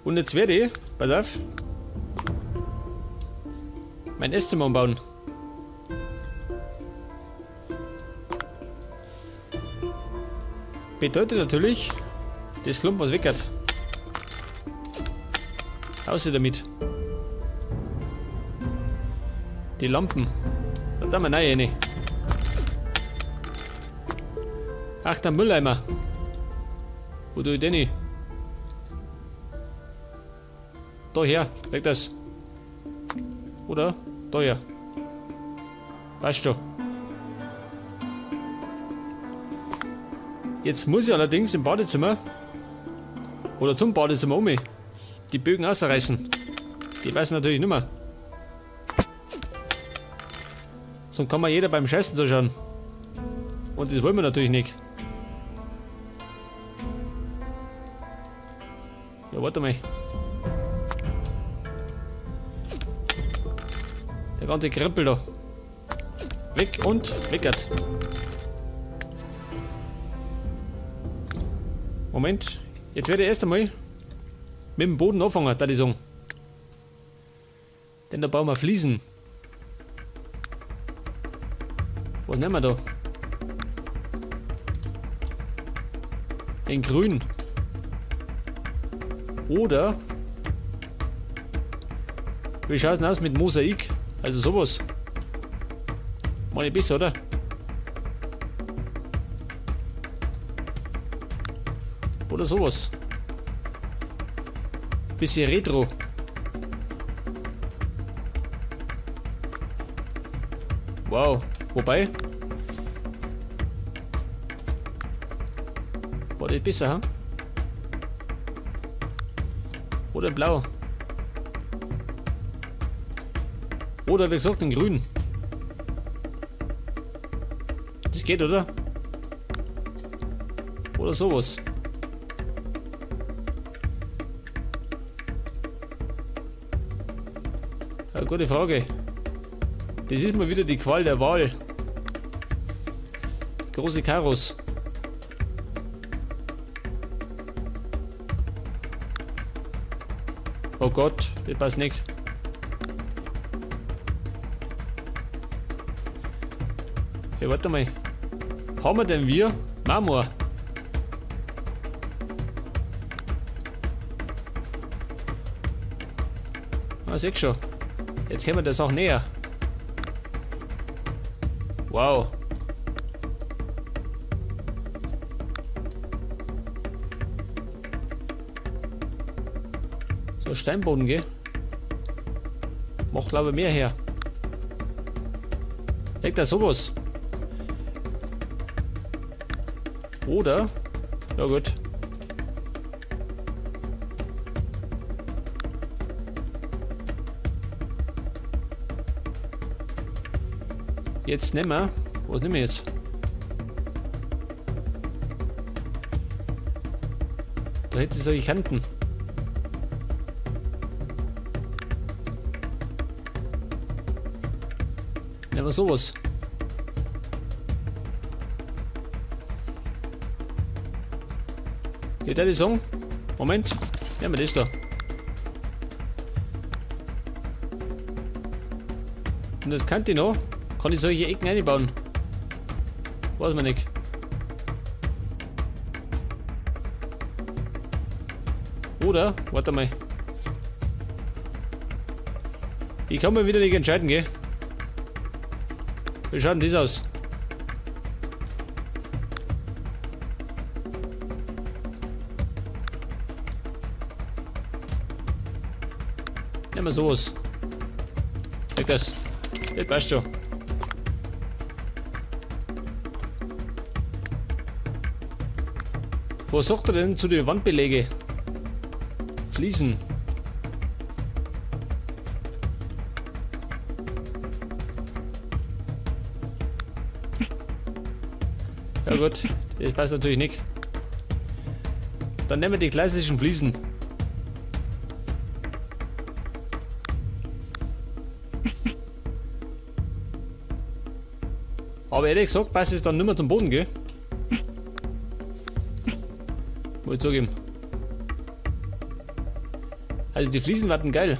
Und jetzt werde ich, pass auf, mein Esszimmer umbauen. Bedeutet natürlich, das Klump was weg hat. Außer damit. Die Lampen. Da tun wir rein rein. Ach, der Mülleimer. Wo tue ich den hin? Da her, weg das. Oder? Da her. Passt schon. Jetzt muss ich allerdings im Badezimmer oder zum Badezimmer um die Bögen ausreißen. Die passen natürlich nicht mehr. Sonst kann man jeder beim Scheißen zuschauen. Und das wollen wir natürlich nicht. Ja, warte mal. Der ganze Krempel da. Weg und weggert. Moment. Jetzt werde ich erst einmal mit dem Boden anfangen, da die sagen. Denn da bauen wir Fliesen. Was nehmen wir da? In grün. Oder wie schaut es denn aus mit Mosaik? Also sowas. Mal nicht besser, oder? Oder sowas. Bisschen Retro. Wow. Wobei. War das besser, ha? Oder blau. Oder wie gesagt in grün. Das geht, oder? Oder sowas. Ja, gute Frage. Das ist mal wieder die Qual der Wahl. Große Karos. Oh Gott, das passt nicht. Ja, warte mal. Haben wir denn Marmor? Ah, seht schon. Jetzt kommen wir das auch näher. Wow. So, Steinboden, gell? Macht glaube ich mehr her. Legt da sowas. Oder? Ja gut. Jetzt nehmen wir. Was nehmen wir jetzt? Da hätte ich solche Kanten. Nehmen wir sowas. Hier würde ich sagen, Moment, nehmen wir das da. Und das kann ich noch, kann ich solche Ecken einbauen. Weiß man nicht. Oder, warte mal. Ich kann mir wieder nicht entscheiden, gell? Wie schaut denn das aus? Nehmen wir sowas. Weg das. Das passt schon. Was sagt er denn zu den Wandbelägen? Fliesen. Ja gut, das passt natürlich nicht. Dann nehmen wir die klassischen Fliesen. Aber ehrlich gesagt passt es dann nicht mehr zum Boden, gell? Muss ich zugeben. Also die Fliesen werden geil.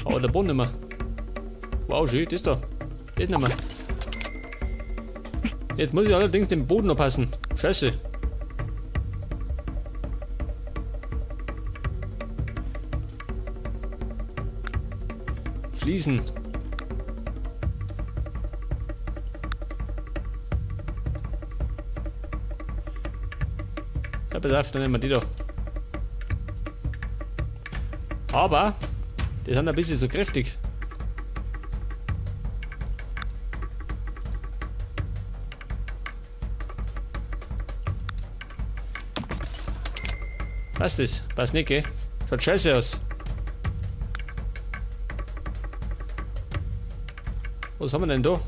Aber der Boden nicht mehr. Wow, schön, das da. Das nicht mehr. Jetzt muss ich allerdings den Boden noch passen. Scheiße. Fliesen. Ja, bedarf dann nehmen wir die da. Aber die sind ein bisschen so kräftig. Passt das? Passt nicht, gell? Schaut scheiße aus. Was haben wir denn da?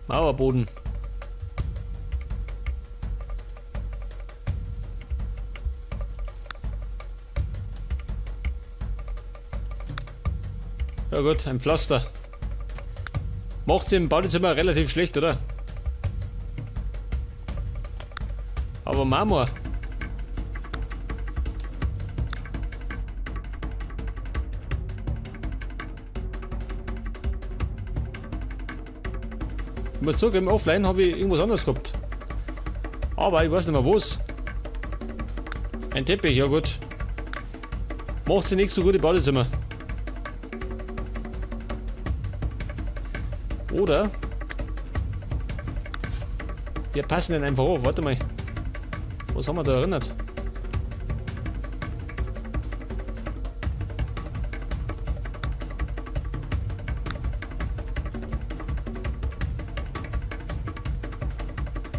Mauerboden. Ja gut, ein Pflaster. Macht's im Badezimmer relativ schlecht, oder? Aber Marmor. Ich muss zugeben, offline habe ich irgendwas anderes gehabt. Aber ich weiß nicht mehr was. Ein Teppich, ja gut. Macht sie nicht so gut im Badezimmer. Oder wir passen den einfach auf. Warte mal. Was haben wir da erinnert?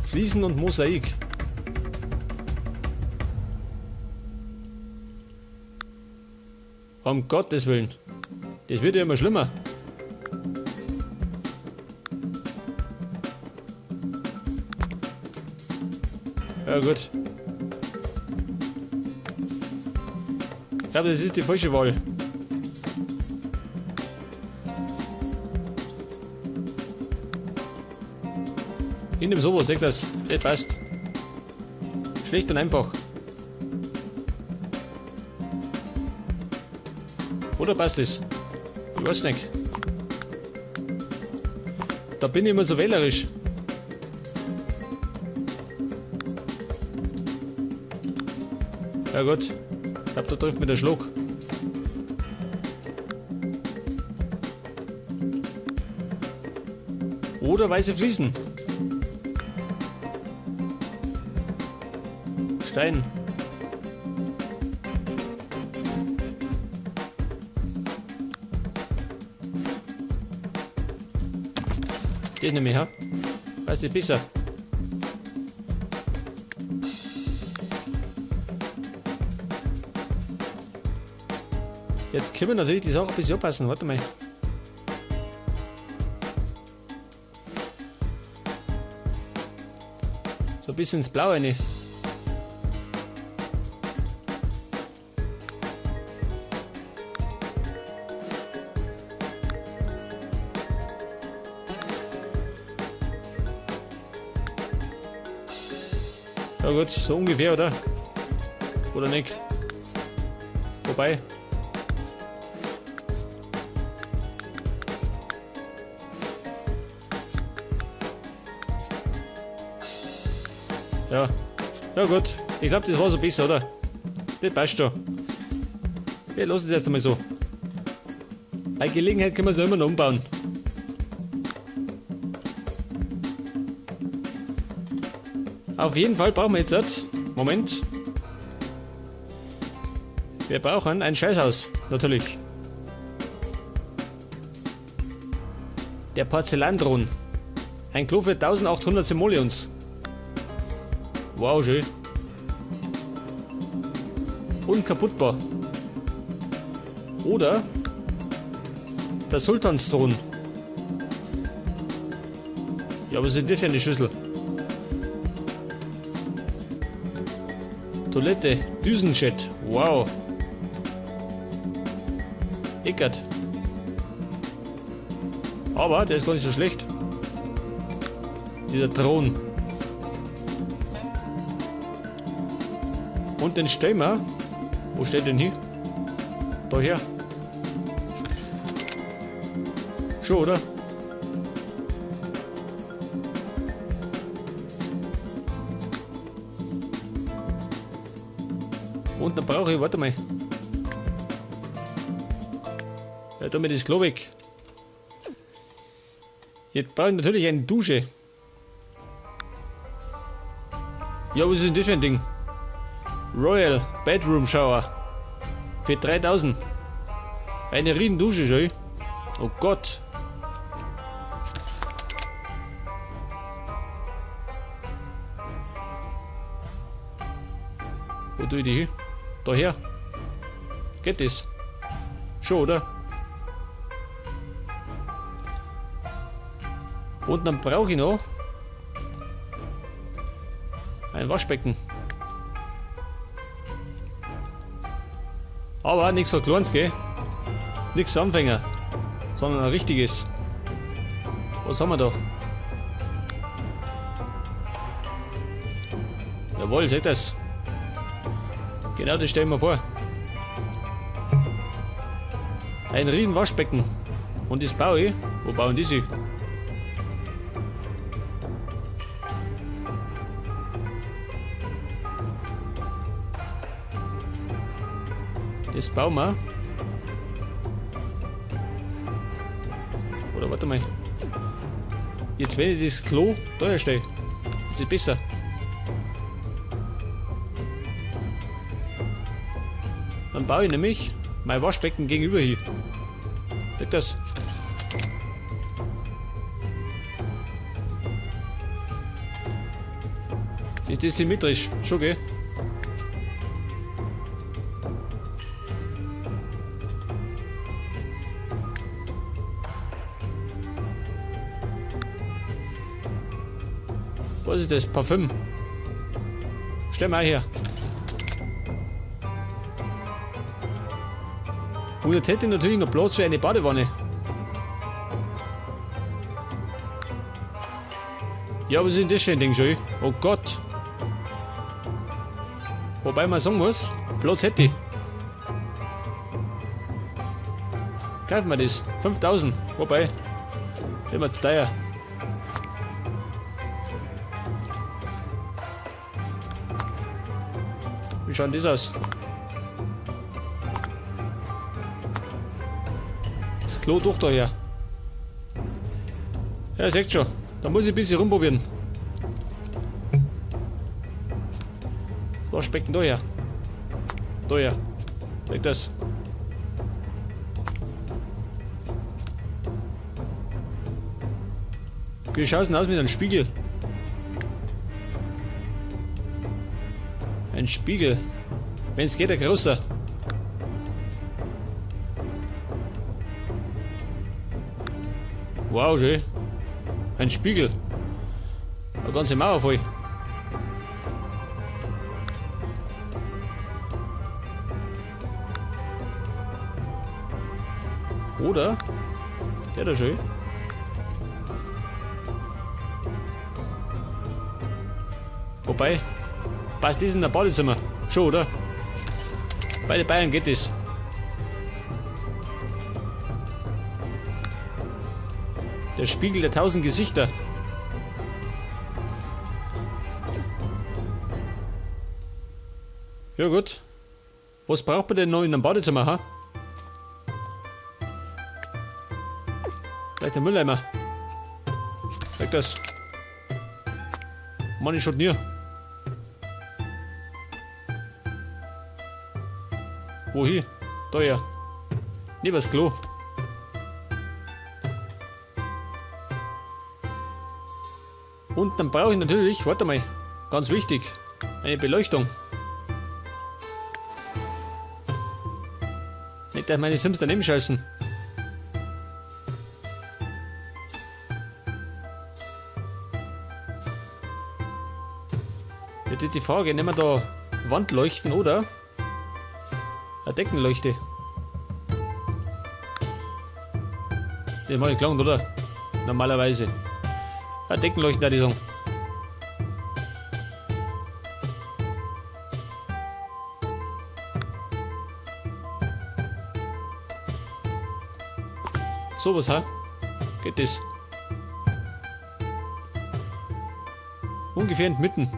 Fliesen und Mosaik. Um Gottes Willen. Das wird ja immer schlimmer. Ja gut. Ich glaube, das ist die falsche Wahl. In dem sowas, seht das. Das passt. Schlicht und einfach. Oder passt das? Ich weiß nicht. Da bin ich immer so wählerisch. Ja gut, ich glaube, da trifft mir der Schluck. Oder weiße Fliesen. Stein. Das nehme ich, ha? Weißt du, besser. Jetzt können wir natürlich die Sache ein bisschen anpassen. Warte mal. So ein bisschen ins Blaue rein. Ja gut, so ungefähr, oder? Oder nicht? Wobei. Ja. Ja gut. Ich glaube, das war so besser, oder? Das passt schon. Wir lassen es erst einmal so. Bei Gelegenheit können wir es noch immer noch umbauen. Auf jeden Fall brauchen wir jetzt... Moment. Wir brauchen ein Scheißhaus, natürlich. Der Porzellandron. Ein Klo für 1800 Simoleons. Wow, schön. Unkaputtbar. Oder der Sultansthron. Ja, was ist das für eine Schüssel? Toilette, Düsenjet. Wow. Eckert. Aber der ist gar nicht so schlecht. Dieser Thron. Und den stellen wir. Wo steht denn hier? Daher. Schon, oder? Und dann brauche ich, warte mal. Ja, damit ist das Klo weg. Jetzt brauche ich natürlich eine Dusche. Ja, was ist denn das für ein Ding? Royal Bedroom Shower. Für 3000. Eine riesen Dusche, schau. Oh Gott. Wo tue ich die hier? Daher. Geht das? Schon, oder? Und dann brauche ich noch ein Waschbecken. Aber nichts so kleines, gell? Nichts für Anfänger, sondern ein richtiges. Was haben wir da? Jawohl, seht das. Genau das stellen wir vor. Ein riesen Waschbecken. Und das baue ich. Wo bauen die sich? Das bauen wir. Oder warte mal. Jetzt wenn ich das Klo da herstelle, ist es besser. Dann baue ich nämlich mein Waschbecken gegenüber hier. Seht das? Ist das symmetrisch? Schon, gell? Was ist das? Parfüm. Stell mal her. Und jetzt hätte ich natürlich noch Platz für eine Badewanne. Ja, was ist denn das für ein Ding schon? Oh Gott. Wobei man sagen muss, Platz hätte ich. Kaufen wir das. 5000. Wobei, immer zu teuer. Wie schaut das aus? Das Klo durch daher. Ja, seht schon. Da muss ich ein bisschen rumprobieren. Das Waschbecken daher. Daher. Seht das. Wie schaut es denn aus mit einem Spiegel? Ein Spiegel. Wenn es geht, ein großer. Wow, schön. Ein Spiegel. Eine ganze Mauer voll. Oder? Der da schön. Wobei, passt das in der Badezimmer? Schon, oder? Bei den Bayern geht das. Der Spiegel der 1000 Gesichter. Ja gut. Was braucht man denn noch in einem Badezimmer, ha? Vielleicht der Mülleimer. Weg das. Mann, ich schon nie. Wohin? Da ja. Neben das Klo. Und dann brauche ich natürlich, warte mal, ganz wichtig, eine Beleuchtung. Nicht, dass meine Sims daneben scheißen. Jetzt ist die Frage, nehmen wir da Wandleuchten oder eine Deckenleuchte? Das mache ich gelangt, oder? Normalerweise. Ah, Deckenleuchten da, die Song. So was, ha? Geht das? Ungefähr in Mitten.